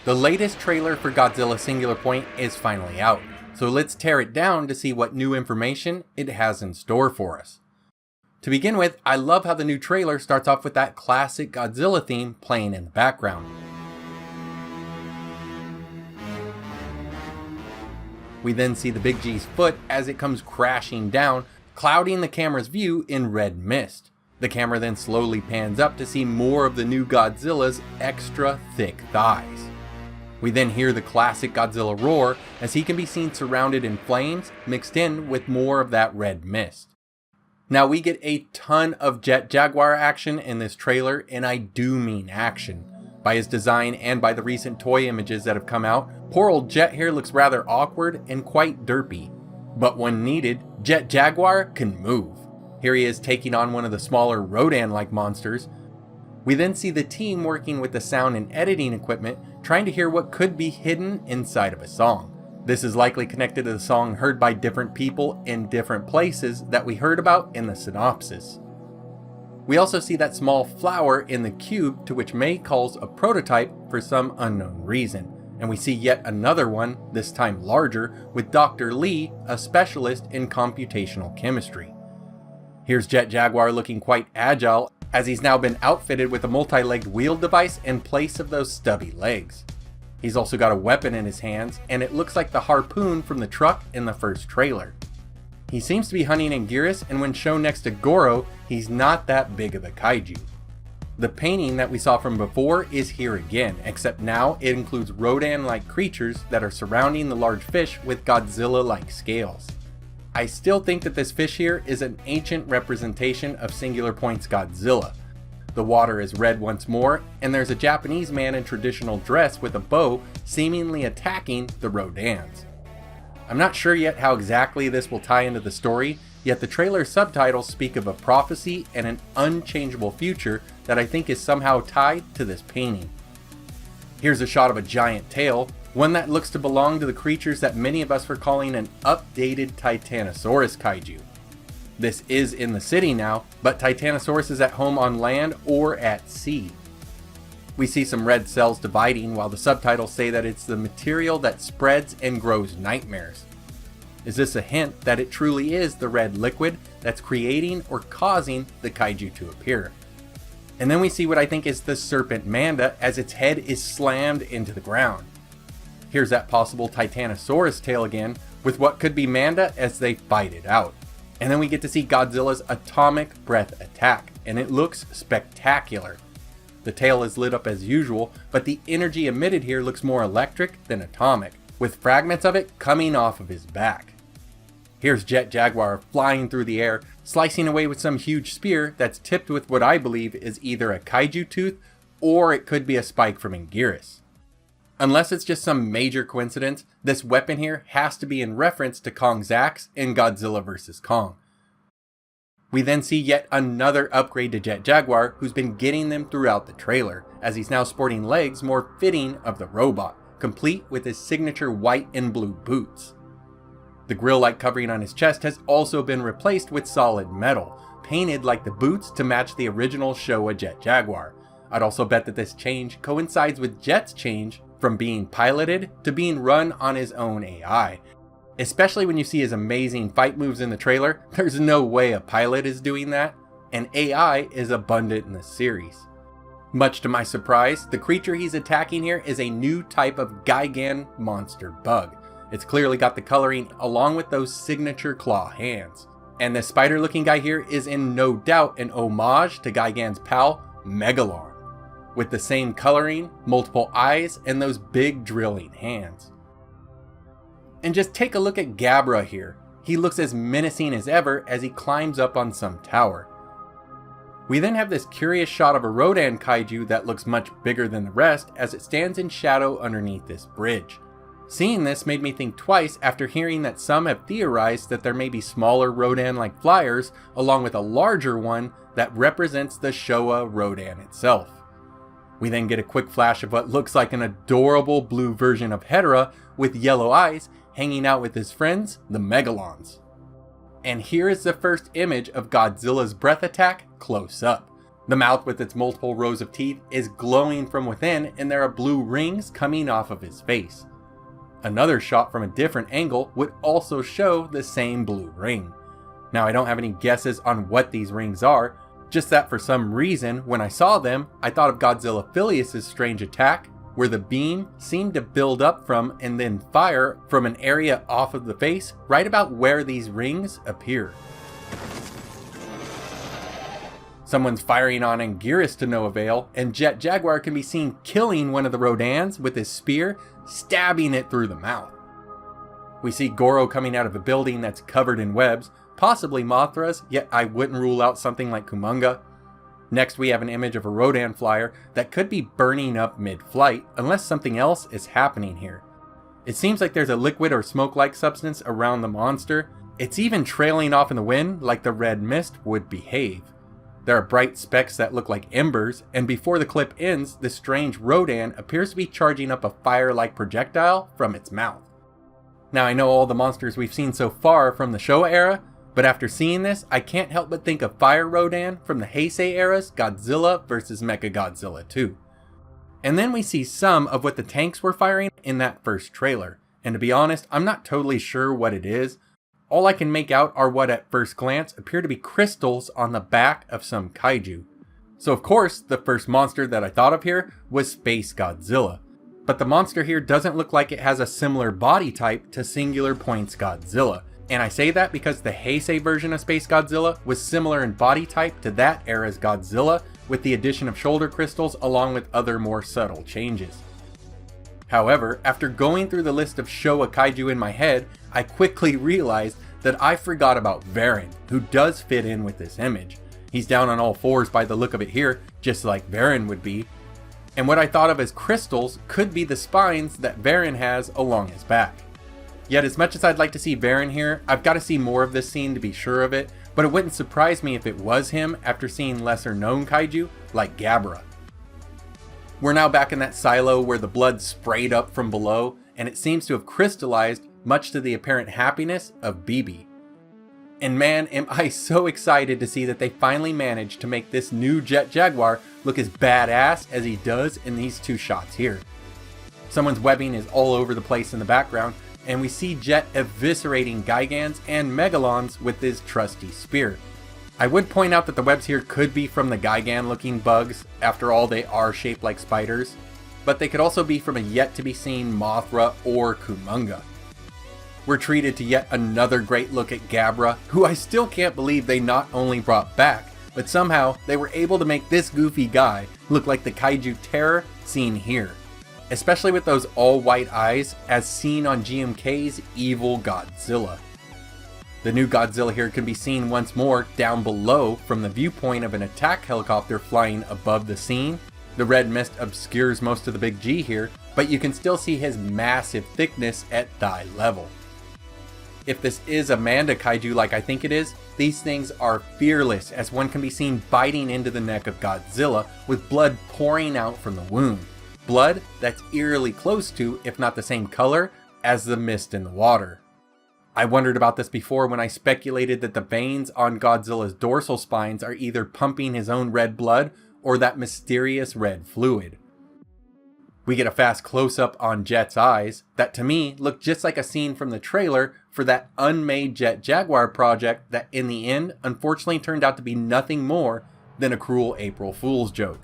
The latest trailer for Godzilla Singular Point is finally out, so let's tear it down to see what new information it has in store for us. To begin with, I love how the new trailer starts off with that classic Godzilla theme playing in the background. We then see the Big G's foot as it comes crashing down, clouding the camera's view in red mist. The camera then slowly pans up to see more of the new Godzilla's extra thick thighs. We then hear the classic Godzilla roar as he can be seen surrounded in flames mixed in with more of that red mist. Now we get a ton of Jet Jaguar action in this trailer, and I do mean action. By his design and by the recent toy images that have come out, poor old Jet here looks rather awkward and quite derpy. But when needed, Jet Jaguar can move. Here he is taking on one of the smaller Rodan-like monsters. We then see the team working with the sound and editing equipment, trying to hear what could be hidden inside of a song. This is likely connected to the song heard by different people in different places that we heard about in the synopsis. We also see that small flower in the cube, to which May calls a prototype for some unknown reason. And we see yet another one, this time larger, with Dr. Lee, a specialist in computational chemistry. Here's Jet Jaguar looking quite agile, as he's now been outfitted with a multi-legged wheel device in place of those stubby legs. He's also got a weapon in his hands, and it looks like the harpoon from the truck in the first trailer. He seems to be hunting Anguirus, and when shown next to Goro, he's not that big of a kaiju. The painting that we saw from before is here again, except now it includes Rodan-like creatures that are surrounding the large fish with Godzilla-like scales. I still think that this fish here is an ancient representation of Singular Point's Godzilla. The water is red once more, and there's a Japanese man in traditional dress with a bow seemingly attacking the Rodans. I'm not sure yet how exactly this will tie into the story, yet the trailer's subtitles speak of a prophecy and an unchangeable future that I think is somehow tied to this painting. Here's a shot of a giant tail, one that looks to belong to the creatures that many of us were calling an updated Titanosaurus Kaiju. This is in the city now, but Titanosaurus is at home on land or at sea. We see some red cells dividing while the subtitles say that it's the material that spreads and grows nightmares. Is this a hint that it truly is the red liquid that's creating or causing the kaiju to appear? And then we see what I think is the serpent Manda as its head is slammed into the ground. Here's that possible Titanosaurus tail again with what could be Manda as they fight it out. And then we get to see Godzilla's atomic breath attack, and it looks spectacular. The tail is lit up as usual, but the energy emitted here looks more electric than atomic, with fragments of it coming off of his back. Here's Jet Jaguar flying through the air, slicing away with some huge spear that's tipped with what I believe is either a kaiju tooth or it could be a spike from Anguirus. Unless it's just some major coincidence, this weapon here has to be in reference to Kong's axe in Godzilla vs. Kong. We then see yet another upgrade to Jet Jaguar, who's been getting them throughout the trailer, as he's now sporting legs more fitting of the robot, complete with his signature white and blue boots. The grill-like covering on his chest has also been replaced with solid metal, painted like the boots to match the original Showa Jet Jaguar. I'd also bet that this change coincides with Jet's change from being piloted to being run on his own AI. Especially when you see his amazing fight moves in the trailer, there's no way a pilot is doing that, and AI is abundant in this series. Much to my surprise, the creature he's attacking here is a new type of Gigan monster bug. It's clearly got the coloring along with those signature claw hands. And this spider looking guy here is in no doubt an homage to Gigan's pal, Megalon, with the same coloring, multiple eyes, and those big drilling hands. And just take a look at Gabra here. He looks as menacing as ever as he climbs up on some tower. We then have this curious shot of a Rodan kaiju that looks much bigger than the rest as it stands in shadow underneath this bridge. Seeing this made me think twice after hearing that some have theorized that there may be smaller Rodan-like flyers along with a larger one that represents the Showa Rodan itself. We then get a quick flash of what looks like an adorable blue version of Hedorah with yellow eyes hanging out with his friends, the Megalons. And here is the first image of Godzilla's breath attack close up. The mouth with its multiple rows of teeth is glowing from within, and there are blue rings coming off of his face. Another shot from a different angle would also show the same blue ring. Now I don't have any guesses on what these rings are, just that for some reason when I saw them, I thought of Godzilla Filius' strange attack, where the beam seemed to build up from and then fire from an area off of the face right about where these rings appear. Someone's firing on Anguirus to no avail, and Jet Jaguar can be seen killing one of the Rodans with his spear, stabbing it through the mouth. We see Goro coming out of a building that's covered in webs, possibly Mothra's, yet I wouldn't rule out something like Kumonga. Next we have an image of a Rodan flyer that could be burning up mid-flight, unless something else is happening here. It seems like there's a liquid or smoke-like substance around the monster. It's even trailing off in the wind like the red mist would behave. There are bright specks that look like embers, and before the clip ends, this strange Rodan appears to be charging up a fire-like projectile from its mouth. Now I know all the monsters we've seen so far from the Showa era, but after seeing this, I can't help but think of Fire Rodan from the Heisei era's Godzilla vs. Mechagodzilla 2. And then we see some of what the tanks were firing in that first trailer, and to be honest, I'm not totally sure what it is. All I can make out are what at first glance appear to be crystals on the back of some kaiju. So of course, the first monster that I thought of here was Space Godzilla. But the monster here doesn't look like it has a similar body type to Singular Point's Godzilla. And I say that because the Heisei version of Space Godzilla was similar in body type to that era's Godzilla, with the addition of shoulder crystals along with other more subtle changes. However, after going through the list of Showa Kaiju in my head, I quickly realized that I forgot about Varan, who does fit in with this image. He's down on all fours by the look of it here, just like Varan would be. And what I thought of as crystals could be the spines that Varan has along his back. Yet as much as I'd like to see Varan here, I've got to see more of this scene to be sure of it, but it wouldn't surprise me if it was him after seeing lesser known kaiju like Gabra. We're now back in that silo where the blood sprayed up from below, and it seems to have crystallized, much to the apparent happiness of BB. And man, am I so excited to see that they finally managed to make this new Jet Jaguar look as badass as he does in these two shots here. Someone's webbing is all over the place in the background, and we see Jet eviscerating Gigans and Megalons with his trusty spear. I would point out that the webs here could be from the Gigan looking bugs, after all they are shaped like spiders, but they could also be from a yet to be seen Mothra or Kumonga. We're treated to yet another great look at Gabra, who I still can't believe they not only brought back, but somehow they were able to make this goofy guy look like the kaiju terror seen here. Especially with those all-white eyes as seen on GMK's evil Godzilla. The new Godzilla here can be seen once more down below from the viewpoint of an attack helicopter flying above the scene. The red mist obscures most of the big G here, but you can still see his massive thickness at thigh level. If this is a Manda Kaiju like I think it is, these things are fearless as one can be seen biting into the neck of Godzilla with blood pouring out from the wound. Blood that's eerily close to, if not the same color, as the mist in the water. I wondered about this before when I speculated that the veins on Godzilla's dorsal spines are either pumping his own red blood or that mysterious red fluid. We get a fast close-up on Jet's eyes that to me look just like a scene from the trailer for that unmade Jet Jaguar project that in the end unfortunately turned out to be nothing more than a cruel April Fool's joke.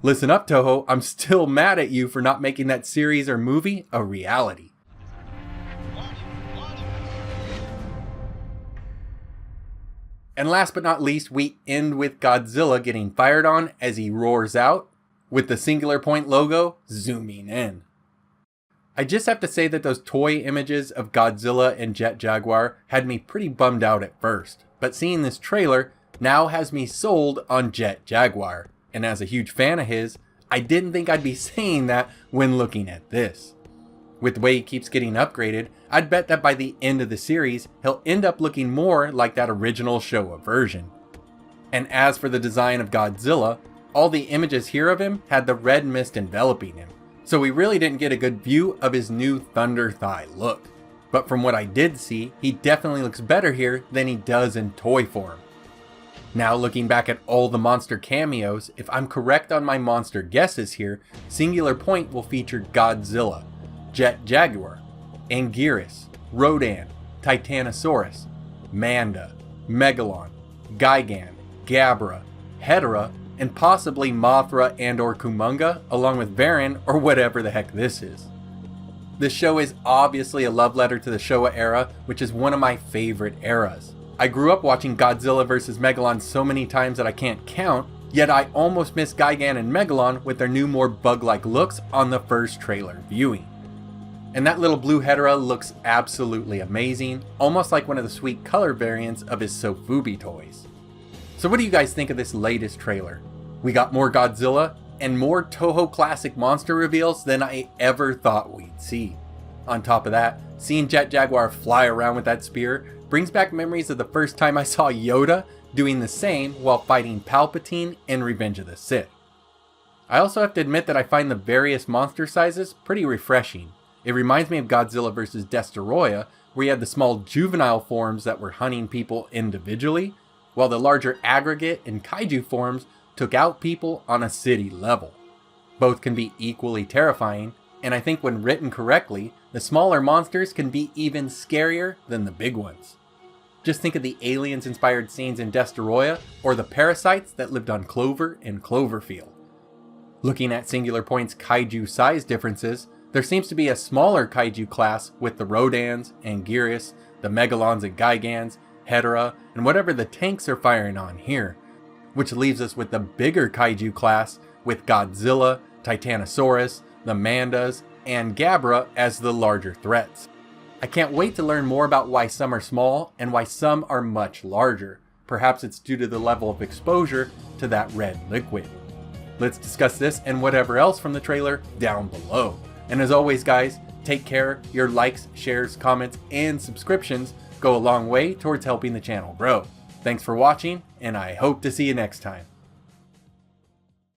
Listen up, Toho, I'm still mad at you for not making that series or movie a reality. And last but not least, we end with Godzilla getting fired on as he roars out, with the Singular Point logo zooming in. I just have to say that those toy images of Godzilla and Jet Jaguar had me pretty bummed out at first, but seeing this trailer now has me sold on Jet Jaguar. And as a huge fan of his, I didn't think I'd be saying that when looking at this. With the way he keeps getting upgraded, I'd bet that by the end of the series, he'll end up looking more like that original Showa version. And as for the design of Godzilla, all the images here of him had the red mist enveloping him, so we really didn't get a good view of his new Thunder Thigh look. But from what I did see, he definitely looks better here than he does in toy form. Now looking back at all the monster cameos, if I'm correct on my monster guesses here, Singular Point will feature Godzilla, Jet Jaguar, Anguirus, Rodan, Titanosaurus, Manda, Megalon, Gigan, Gabra, Hedorah, and possibly Mothra and or Kumonga, along with Varan or whatever the heck this is. This show is obviously a love letter to the Showa era, which is one of my favorite eras. I grew up watching Godzilla vs. Megalon so many times that I can't count, yet I almost missed Gigan and Megalon with their new more bug-like looks on the first trailer viewing. And that little blue Hedorah looks absolutely amazing, almost like one of the sweet color variants of his Sofubi toys. So what do you guys think of this latest trailer? We got more Godzilla and more Toho classic monster reveals than I ever thought we'd see. On top of that, seeing Jet Jaguar fly around with that spear brings back memories of the first time I saw Yoda doing the same while fighting Palpatine in Revenge of the Sith. I also have to admit that I find the various monster sizes pretty refreshing. It reminds me of Godzilla vs. Destoroyah, where you had the small juvenile forms that were hunting people individually, while the larger aggregate and kaiju forms took out people on a city level. Both can be equally terrifying, and I think when written correctly, the smaller monsters can be even scarier than the big ones. Just think of the aliens-inspired scenes in Destoroyah, or the parasites that lived on Clover and Cloverfield. Looking at Singular Point's kaiju size differences, there seems to be a smaller kaiju class with the Rodans, Anguirus, the Megalons and Gigans, Hedorah, and whatever the tanks are firing on here, which leaves us with the bigger kaiju class with Godzilla, Titanosaurus, the Mandas, and Gabra as the larger threats. I can't wait to learn more about why some are small and why some are much larger. Perhaps it's due to the level of exposure to that red liquid. Let's discuss this and whatever else from the trailer down below. And as always guys, take care. Your likes, shares, comments, and subscriptions go a long way towards helping the channel grow. Thanks for watching, and I hope to see you next time.